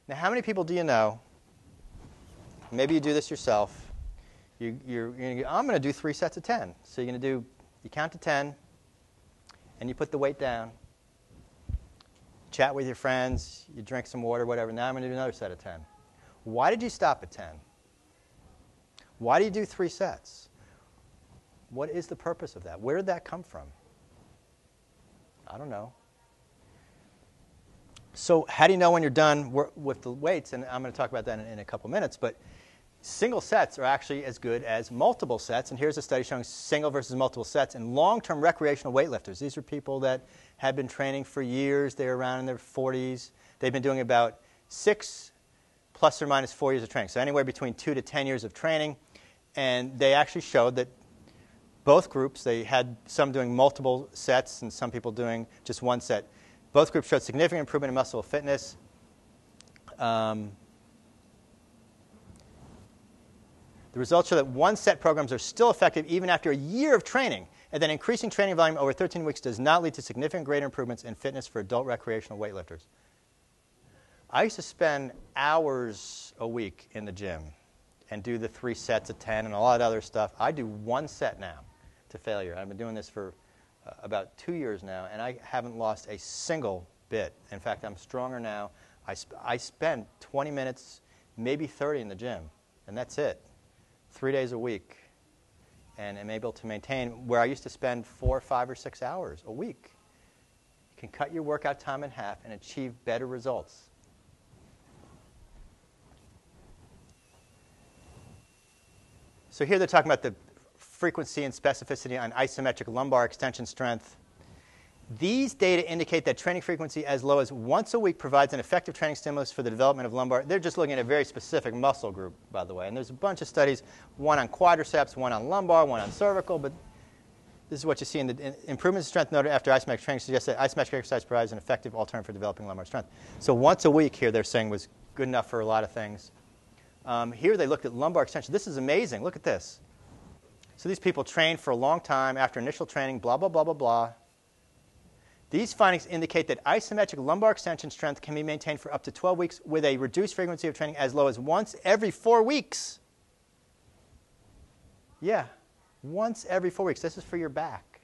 Now, how many people do you know, maybe you do this yourself, I'm going to do 3 sets of 10. So you count to 10, and you put the weight down, chat with your friends, you drink some water, whatever. Now I'm going to do another set of 10. Why did you stop at 10? Why do you do 3 sets? What is the purpose of that? Where did that come from? I don't know. So how do you know when you're done with the weights? And I'm going to talk about that in a couple minutes. But single sets are actually as good as multiple sets. And here's a study showing single versus multiple sets in long-term recreational weightlifters. These are people that have been training for years. They're around in their 40s. They've been doing about 6 plus or minus 4 years of training. So anywhere between 2 to 10 years of training. And they actually showed that both groups, they had some doing multiple sets and some people doing just 1 set. Both groups showed significant improvement in muscle fitness. The results show that 1-set programs are still effective even after a year of training, and that increasing training volume over 13 weeks does not lead to significant greater improvements in fitness for adult recreational weightlifters. I used to spend hours a week in the gym and do the 3 sets of 10 and a lot of other stuff. I do 1 set now to failure. I've been doing this for about 2 years now, and I haven't lost a single bit. In fact, I'm stronger now. I spend 20 minutes, maybe 30 in the gym, and that's it. 3 days a week, and I'm able to maintain where I used to spend 4, 5, or 6 hours a week. You can cut your workout time in half and achieve better results. So here they're talking about the frequency and specificity on isometric lumbar extension strength. These data indicate that training frequency as low as once a week provides an effective training stimulus for the development of lumbar. They're just looking at a very specific muscle group, by the way. And there's a bunch of studies, one on quadriceps, one on lumbar, one on cervical. But this is what you see in the improvements in strength noted after isometric training suggests that isometric exercise provides an effective alternative for developing lumbar strength. So once a week here they're saying was good enough for a lot of things. Here they looked at lumbar extension. This is amazing. Look at this. So these people trained for a long time after initial training, blah, blah, blah, blah, blah. These findings indicate that isometric lumbar extension strength can be maintained for up to 12 weeks with a reduced frequency of training as low as once every 4 weeks. Yeah, once every 4 weeks. This is for your back.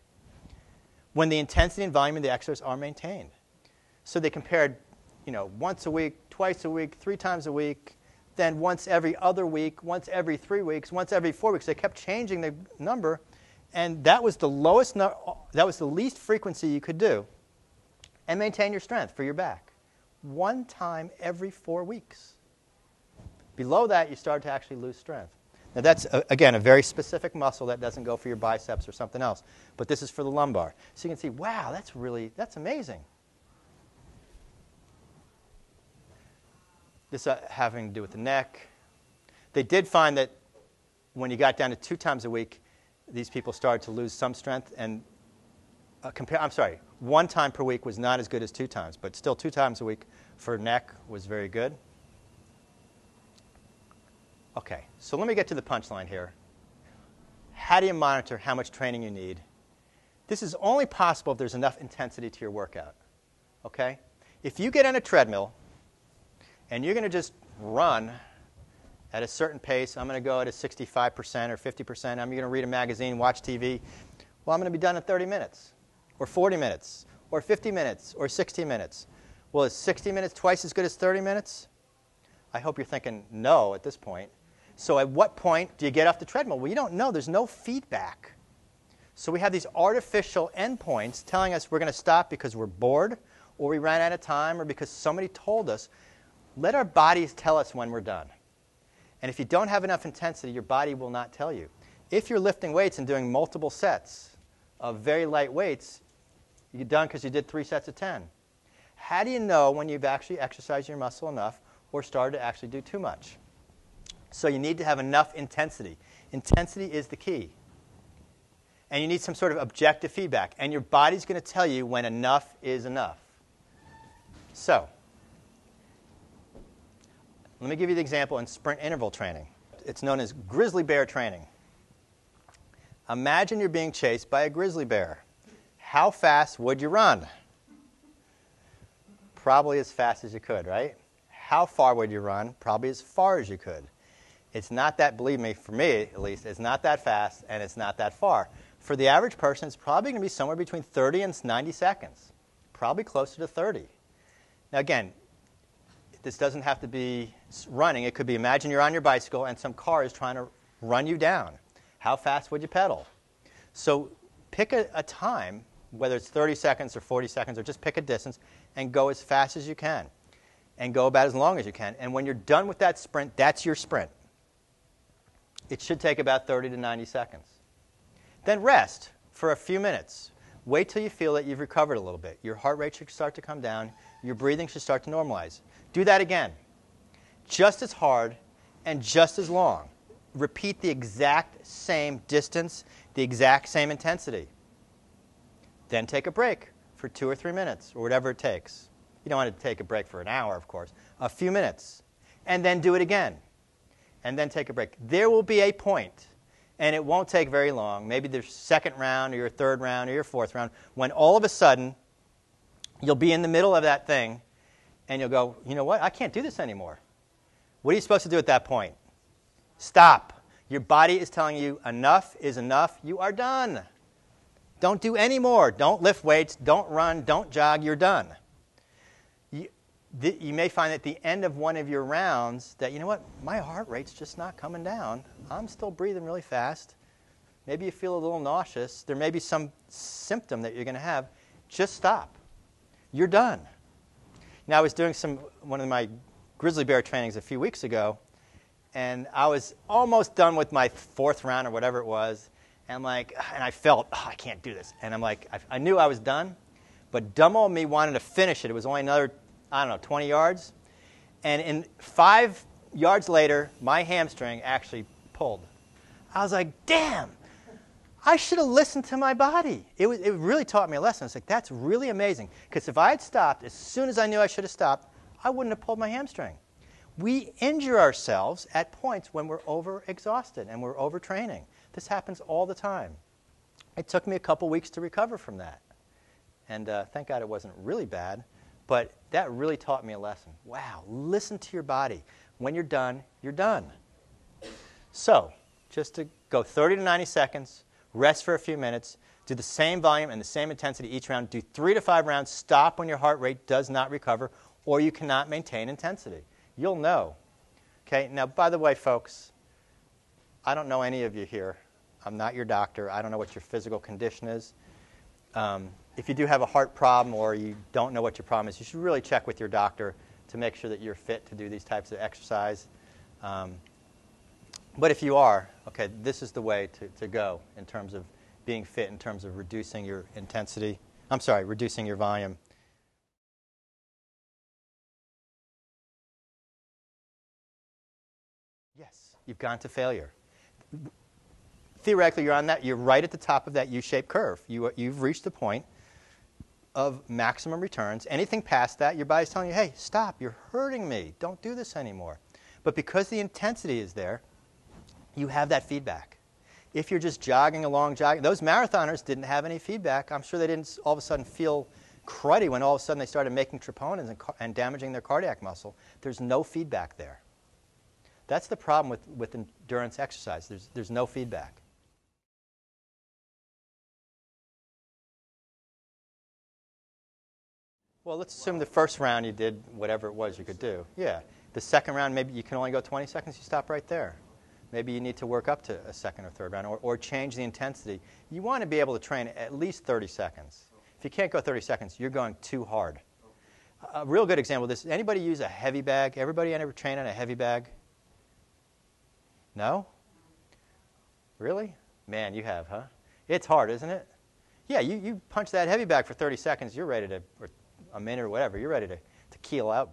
When the intensity and volume of the exercise are maintained. So they compared, once a week, twice a week, 3 times a week, then once every other week, once every 3 weeks, once every 4 weeks. They kept changing the number, and that was the lowest. That was the least frequency you could do, and maintain your strength for your back. 1 time every 4 weeks. Below that, you start to actually lose strength. Now that's again a very specific muscle that doesn't go for your biceps or something else, but this is for the lumbar. So you can see, wow, that's amazing. This having to do with the neck. They did find that when you got down to 2 times a week, these people started to lose some strength. And 1 time per week was not as good as 2 times, but still 2 times a week for neck was very good. Okay, so let me get to the punchline here. How do you monitor how much training you need? This is only possible if there's enough intensity to your workout. Okay? If you get on a treadmill and you're going to just run at a certain pace, I'm going to go at a 65% or 50%, I'm going to read a magazine, watch TV, well, I'm going to be done in 30 minutes, or 40 minutes, or 50 minutes, or 60 minutes. Well, is 60 minutes twice as good as 30 minutes? I hope you're thinking no at this point. So at what point do you get off the treadmill? Well, you don't know. There's no feedback. So we have these artificial endpoints telling us we're going to stop because we're bored, or we ran out of time, or because somebody told us. Let our bodies tell us when we're done. And if you don't have enough intensity, your body will not tell you. If you're lifting weights and doing multiple sets of very light weights, you're done because you did 3 sets of 10. How do you know when you've actually exercised your muscle enough or started to actually do too much? So you need to have enough intensity. Intensity is the key. And you need some sort of objective feedback. And your body's going to tell you when enough is enough. So let me give you the example in sprint interval training. It's known as grizzly bear training. Imagine you're being chased by a grizzly bear. How fast would you run? Probably as fast as you could, right? how far would you run? Probably as far as you could. It's not that, believe me, for me at least, it's not that fast and it's not that far. For the average person, it's probably going to be somewhere between 30 and 90 seconds, probably closer to 30. Now again, this doesn't have to be running. It could be, imagine you're on your bicycle and some car is trying to run you down. How fast would you pedal? So pick a time, whether it's 30 seconds or 40 seconds, or just pick a distance, and go as fast as you can. And go about as long as you can. And when you're done with that sprint, that's your sprint. It should take about 30 to 90 seconds. Then rest for a few minutes. Wait till you feel that you've recovered a little bit. Your heart rate should start to come down. Your breathing should start to normalize. Do that again. Just as hard and just as long. Repeat the exact same distance, the exact same intensity. Then take a break for 2 or 3 minutes, or whatever it takes. You don't want to take a break for an hour, of course. A few minutes. And then do it again. And then take a break. There will be a point, and it won't take very long, maybe the second round or your third round or your fourth round, when all of a sudden you'll be in the middle of that thing, and you'll go, you know what, I can't do this anymore. What are you supposed to do at that point? Stop. Your body is telling you enough is enough. You are done. Don't do any more. Don't lift weights. Don't run. Don't jog. You're done. You may find at the end of one of your rounds that, you know what, my heart rate's just not coming down. I'm still breathing really fast. Maybe you feel a little nauseous. There may be some symptom that you're going to have. Just stop. You're done. Now, I was doing one of my grizzly bear trainings a few weeks ago, and I was almost done with my fourth round or whatever it was, and I felt, I can't do this. And I'm like, I knew I was done, but dumb old me wanted to finish it. It was only another, 20 yards. And in 5 yards later, my hamstring actually pulled. I was like, damn, I should have listened to my body. It really taught me a lesson. It's like, that's really amazing. Because if I had stopped as soon as I knew I should have stopped, I wouldn't have pulled my hamstring. We injure ourselves at points when we're overexhausted and we're overtraining. This happens all the time. It took me a couple weeks to recover from that. And thank God it wasn't really bad. But that really taught me a lesson. Wow, listen to your body. When you're done, you're done. So, just to go 30 to 90 seconds, rest for a few minutes, do the same volume and the same intensity each round, do 3 to 5 rounds, stop when your heart rate does not recover or you cannot maintain intensity. You'll know. Okay, now by the way, folks, I don't know any of you here. I'm not your doctor. I don't know what your physical condition is. If you do have a heart problem or you don't know what your problem is, you should really check with your doctor to make sure that you're fit to do these types of exercise. But if you are, okay, this is the way to go in terms of being fit, in terms of reducing your intensity. Reducing your volume. Yes, you've gone to failure. Theoretically, you're right at the top of that U-shaped curve. You've reached the point of maximum returns. Anything past that, your body's telling you, hey, stop, you're hurting me. Don't do this anymore. But because the intensity is there, you have that feedback. If you're just jogging along, those marathoners didn't have any feedback. I'm sure they didn't all of a sudden feel cruddy when all of a sudden they started making troponins and damaging their cardiac muscle. There's no feedback there. That's the problem with endurance exercise. There's no feedback. Well, let's assume the first round you did whatever it was you could do. Yeah. The second round, maybe you can only go 20 seconds, you stop right there. Maybe you need to work up to a second or third round or change the intensity. You want to be able to train at least 30 seconds. If you can't go 30 seconds, you're going too hard. A real good example of this, anybody use a heavy bag? Everybody ever train on a heavy bag? No? Really? Man, you have, huh? It's hard, isn't it? Yeah, you punch that heavy bag for 30 seconds, you're ready to, or a minute or whatever, you're ready to keel out.